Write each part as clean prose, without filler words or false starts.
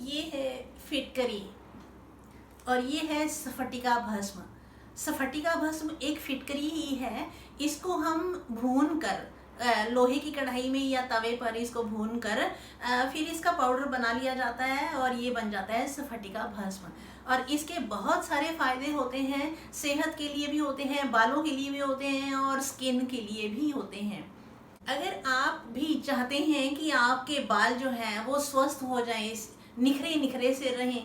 ये है फिटकरी और ये है स्फटिका भस्म। स्फटिका भस्म एक फिटकरी ही है। इसको हम भून कर लोहे की कढ़ाई में या तवे पर इसको भून कर फिर इसका पाउडर बना लिया जाता है और ये बन जाता है स्फटिका भस्म। और इसके बहुत सारे फायदे होते हैं, सेहत के लिए भी होते हैं, बालों के लिए भी होते हैं और स्किन के लिए भी होते हैं। अगर आप भी चाहते हैं कि आपके बाल जो हैं वो स्वस्थ हो जाएं, निखरे निखरे से रहें,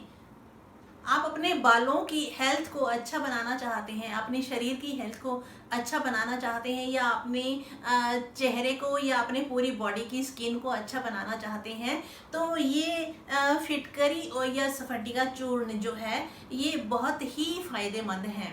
आप अपने बालों की हेल्थ को अच्छा बनाना चाहते हैं, अपने शरीर की हेल्थ को अच्छा बनाना चाहते हैं, या अपने चेहरे को या अपने पूरी बॉडी की स्किन को अच्छा बनाना चाहते हैं, तो ये फिटकरी और या स्फटिका चूर्ण जो है ये बहुत ही फायदेमंद है।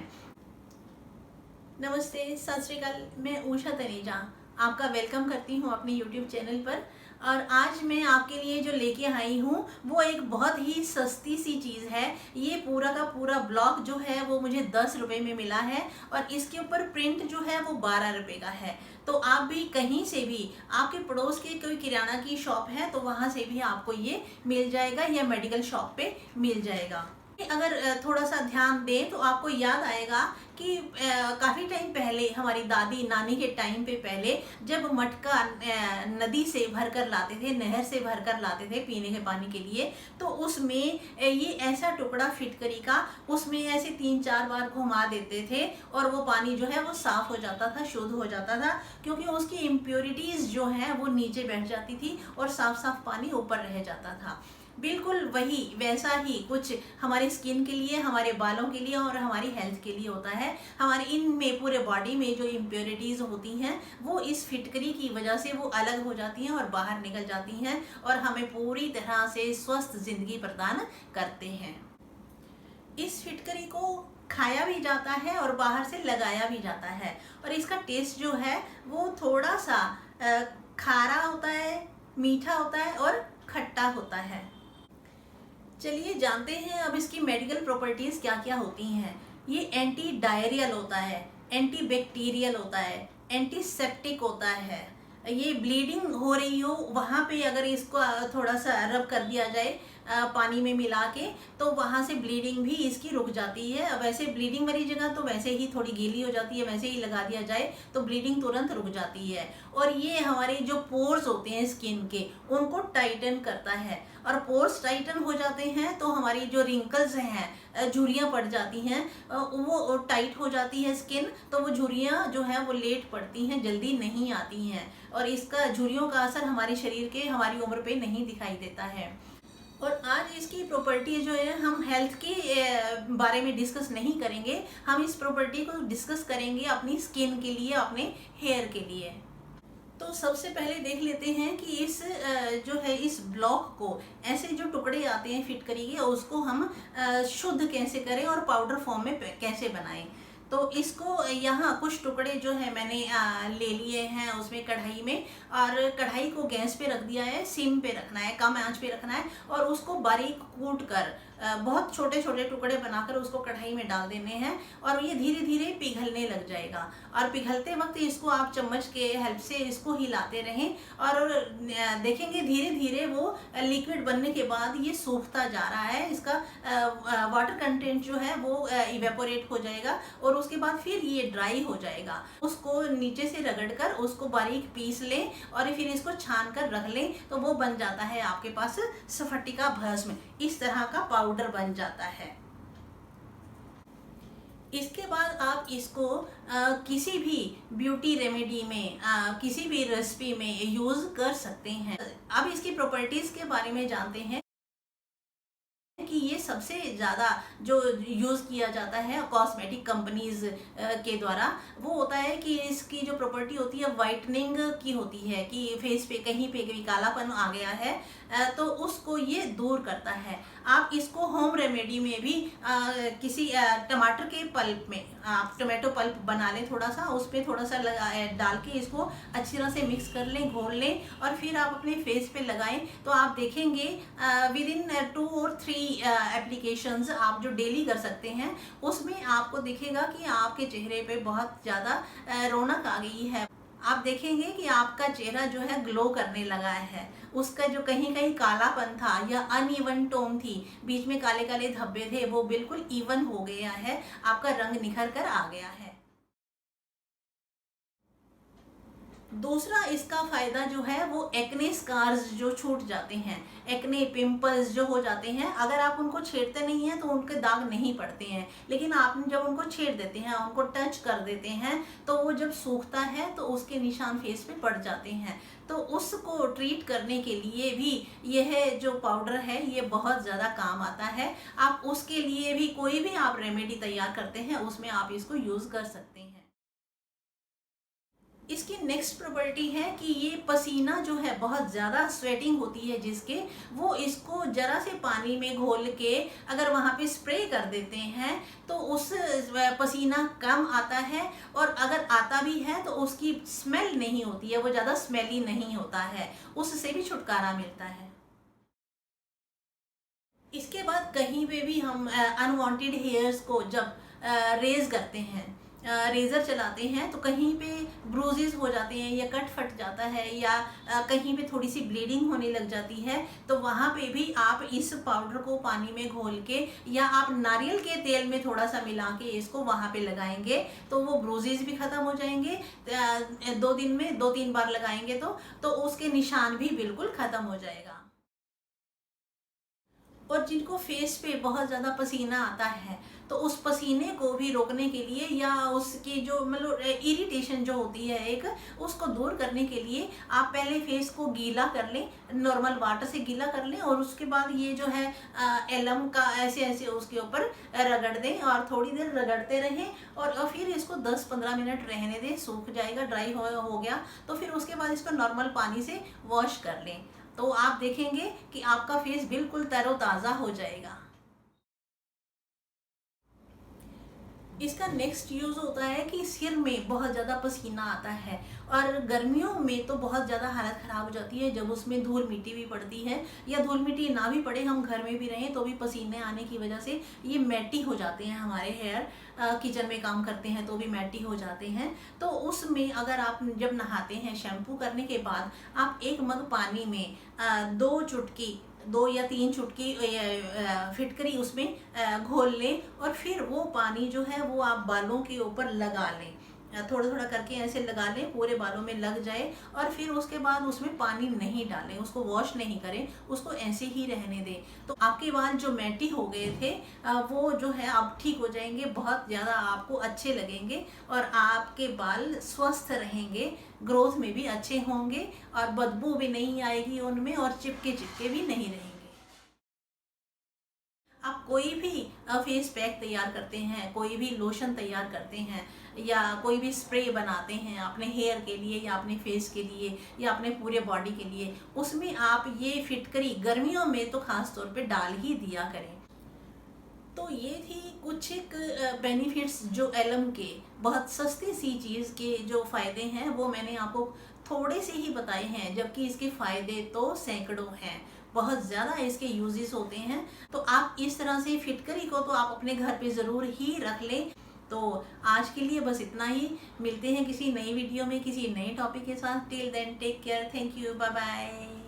नमस्ते, सत श्री अकाल। मैं उषा तनेजा आपका वेलकम करती हूँ अपने यूट्यूब चैनल पर। और आज मैं आपके लिए जो लेके आई हूँ वो एक बहुत ही सस्ती सी चीज़ है। ये पूरा का पूरा ब्लॉक जो है वो मुझे 10 रुपये में मिला है और इसके ऊपर प्रिंट जो है वो 12 रुपये का है। तो आप भी कहीं से भी, आपके पड़ोस के कोई किराना की शॉप है तो वहाँ से भी आपको ये मिल जाएगा या मेडिकल शॉप पे मिल जाएगा। अगर थोड़ा सा ध्यान दें तो आपको याद आएगा कि काफ़ी टाइम पहले हमारी दादी नानी के टाइम पे पहले जब मटका नदी से भर कर लाते थे, नहर से भर कर लाते थे पीने के पानी के लिए, तो उसमें ये ऐसा टुकड़ा फिटकरी का उसमें ऐसे 3-4 बार घुमा देते थे और वो पानी जो है वो साफ़ हो जाता था, शुद्ध हो जाता था, क्योंकि उसकी इम्प्योरिटीज़ जो हैं वो नीचे बैठ जाती थी और साफ साफ पानी ऊपर रह जाता था। बिल्कुल वही वैसा ही कुछ हमारे स्किन के लिए, हमारे बालों के लिए और हमारी हेल्थ के लिए होता है। हमारे इनमें पूरे बॉडी में जो इम्प्योरिटीज़ होती हैं वो इस फिटकरी की वजह से वो अलग हो जाती हैं और बाहर निकल जाती हैं और हमें पूरी तरह से स्वस्थ ज़िंदगी प्रदान करते हैं। इस फिटकरी को खाया भी जाता है और बाहर से लगाया भी जाता है और इसका टेस्ट जो है वो थोड़ा सा खारा होता है, मीठा होता है और खट्टा होता है। चलिए जानते हैं अब इसकी मेडिकल प्रॉपर्टीज़ क्या क्या होती हैं। ये एंटी डायरियल होता है, एंटी बैक्टीरियल होता है, एंटीसेप्टिक होता है। ये ब्लीडिंग हो रही हो वहाँ पे अगर इसको थोड़ा सा रब कर दिया जाए पानी में मिला के, तो वहाँ से ब्लीडिंग भी इसकी रुक जाती है। वैसे ब्लीडिंग वाली जगह तो वैसे ही थोड़ी गीली हो जाती है, वैसे ही लगा दिया जाए तो ब्लीडिंग तुरंत रुक जाती है। और ये हमारे जो पोर्स होते हैं स्किन के उनको टाइटन करता है, और पोर्स टाइटन हो जाते हैं तो हमारी जो रिंकल्स हैं, झुर्रियाँ पड़ जाती हैं, वो टाइट हो जाती है स्किन, तो वो झुर्रियाँ जो हैं वो लेट पड़ती हैं, जल्दी नहीं आती हैं और इसका झुर्रियों का असर हमारे शरीर के, हमारी उम्र पे नहीं दिखाई देता है। और आज इसकी प्रॉपर्टी जो है हम हेल्थ के बारे में डिस्कस नहीं करेंगे, हम इस प्रॉपर्टी को डिस्कस करेंगे अपनी स्किन के लिए, अपने हेयर के लिए। तो सबसे पहले देख लेते हैं कि इस जो है इस ब्लॉक को, ऐसे जो टुकड़े आते हैं फिटकरी के, उसको हम शुद्ध कैसे करें और पाउडर फॉर्म में कैसे बनाएं। तो इसको यहाँ कुछ टुकड़े जो है मैंने ले लिए हैं उसमें कढ़ाई में, और कढ़ाई को गैस पे रख दिया है, सिम पे रखना है, कम आंच पे रखना है, और उसको बारीक कूट कर बहुत छोटे छोटे टुकड़े बनाकर उसको कढ़ाई में डाल देने हैं और ये धीरे धीरे पिघलने लग जाएगा। और पिघलते वक्त इसको आप चम्मच के हेल्प से इसको हिलाते रहें और देखेंगे धीरे धीरे वो लिक्विड बनने के बाद ये सूखता जा रहा है, इसका वाटर कंटेंट जो है वो इवेपोरेट हो जाएगा और उसके बाद फिर ये ड्राई हो जाएगा। उसको नीचे से रगड़ कर उसको बारीक पीस लें और फिर इसको छान कर रख लें, तो वो बन जाता है आपके पास स्फटिका भस्म। इस तरह का पाउडर बन जाता है। इसके बाद आप इसको किसी भी ब्यूटी रेमेडी में, किसी भी रेसिपी में यूज़ कर सकते हैं। अब इसकी प्रॉपर्टीज़ के बारे में जानते हैं कि ये सबसे ज़्यादा जो यूज़ किया जाता है कॉस्मेटिक कंपनीज़ के द्वारा, वो होता है कि इसकी जो प्रॉपर्टी होती है वाइटनिंग की होती है, कि फेस पे कहीं पे भी कालापन आ गया है तो उसको ये दूर करता है। आप इसको होम रेमेडी में भी किसी टमाटर के पल्प में, आप टमाटो पल्प बना लें, थोड़ा सा उस पर थोड़ा सा डाल के इसको अच्छी तरह से मिक्स कर लें, घोल लें और फिर आप अपने फेस पे लगाएं, तो आप देखेंगे विद इन 2 और 3 एप्लीकेशंस आप जो डेली कर सकते हैं, उसमें आपको दिखेगा कि आपके चेहरे पे बहुत ज़्यादा रौनक आ गई है। आप देखेंगे कि आपका चेहरा जो है ग्लो करने लगा है। उसका जो कहीं कहीं कालापन था या अनइवन टोन थी, बीच में काले काले धब्बे थे, वो बिल्कुल इवन हो गया है। आपका रंग निखर कर आ गया है। दूसरा इसका फायदा जो है वो एक्ने स्कार्स जो छूट जाते हैं, एक्ने पिंपल्स जो हो जाते हैं, अगर आप उनको छेड़ते नहीं हैं तो उनके दाग नहीं पड़ते हैं। लेकिन आप जब उनको छेड़ देते हैं, उनको टच कर देते हैं, तो वो जब सूखता है तो उसके निशान फेस पे पड़ जाते हैं। तो उसको ट्रीट करने के लिए भी यह जो पाउडर है ये बहुत ज़्यादा काम आता है। आप उसके लिए भी कोई भी आप रेमेडी तैयार करते हैं उसमें आप इसको यूज़ कर सकते हैं। इसकी नेक्स्ट प्रॉपर्टी है कि ये पसीना जो है बहुत ज़्यादा स्वेटिंग होती है जिसके, वो इसको ज़रा से पानी में घोल के अगर वहाँ पे स्प्रे कर देते हैं तो उस पसीना कम आता है, और अगर आता भी है तो उसकी स्मेल नहीं होती है, वो ज़्यादा स्मेली नहीं होता है, उससे भी छुटकारा मिलता है। इसके बाद कहीं पे भी हम अनवांटेड हेयर्स को जब रेज करते हैं, रेज़र चलाते हैं, तो कहीं पे ब्रूजेस हो जाते हैं या कट फट जाता है या कहीं पे थोड़ी सी ब्लीडिंग होने लग जाती है, तो वहाँ पे भी आप इस पाउडर को पानी में घोल के या आप नारियल के तेल में थोड़ा सा मिला के इसको वहाँ पे लगाएंगे तो वो ब्रूजेस भी ख़त्म हो जाएंगे। 2 दिन में 2-3 बार लगाएंगे तो उसके निशान भी बिल्कुल ख़त्म हो जाएगा। और जिनको फेस पे बहुत ज़्यादा पसीना आता है, तो उस पसीने को भी रोकने के लिए या उसकी जो मतलब इरिटेशन जो होती है एक, उसको दूर करने के लिए आप पहले फेस को गीला कर लें, नॉर्मल वाटर से गीला कर लें, और उसके बाद ये जो है एलम का ऐसे ऐसे उसके ऊपर रगड़ दें और थोड़ी देर रगड़ते रहें, और फिर इसको 10-15 मिनट रहने दें, सूख जाएगा, ड्राई हो गया तो फिर उसके बाद इसको नॉर्मल पानी से वॉश कर लें, तो आप देखेंगे कि आपका फेस बिल्कुल तरोताज़ा हो जाएगा। इसका नेक्स्ट यूज़ होता है कि सिर में बहुत ज़्यादा पसीना आता है, और गर्मियों में तो बहुत ज़्यादा हालत ख़राब हो जाती है जब उसमें धूल मिट्टी भी पड़ती है, या धूल मिट्टी ना भी पड़े, हम घर में भी रहें तो भी पसीने आने की वजह से ये मैटी हो जाते हैं हमारे हेयर। किचन में काम करते हैं तो भी मैटी हो जाते हैं। तो उसमें अगर आप जब नहाते हैं, शैम्पू करने के बाद आप 1 मग पानी में 2 या 3 चुटकी फिटकरी उसमें घोल लें, और फिर वो पानी जो है वो आप बालों के ऊपर लगा लें, थोड़ा थोड़ा करके ऐसे लगा लें, पूरे बालों में लग जाए, और फिर उसके बाद उसमें पानी नहीं डालें, उसको वॉश नहीं करें, उसको ऐसे ही रहने दें। तो आपके बाल जो मैटी हो गए थे वो जो है अब ठीक हो जाएंगे, बहुत ज़्यादा आपको अच्छे लगेंगे, और आपके बाल स्वस्थ रहेंगे, ग्रोथ में भी अच्छे होंगे, और बदबू भी नहीं आएगी उनमें, और चिपके चिपके भी नहीं रहेंगे। आप कोई भी फेस पैक तैयार करते हैं, कोई भी लोशन तैयार करते हैं, या कोई भी स्प्रे बनाते हैं अपने हेयर के लिए या अपने फेस के लिए या अपने पूरे बॉडी के लिए, उसमें आप ये फिटकरी गर्मियों में तो ख़ास तौर पे डाल ही दिया करें। तो ये थी कुछ एक बेनिफिट्स जो एलम के, बहुत सस्ती सी चीज़ के जो फ़ायदे हैं वो मैंने आपको थोड़े से ही बताए हैं, जबकि इसके फ़ायदे तो सैकड़ों हैं, बहुत ज़्यादा इसके यूजेस होते हैं। तो आप इस तरह से फिटकरी को तो आप अपने घर पे ज़रूर ही रख लें। तो आज के लिए बस इतना ही, मिलते हैं किसी नई वीडियो में किसी नए टॉपिक के साथ। Till then take care, thank you, bye bye.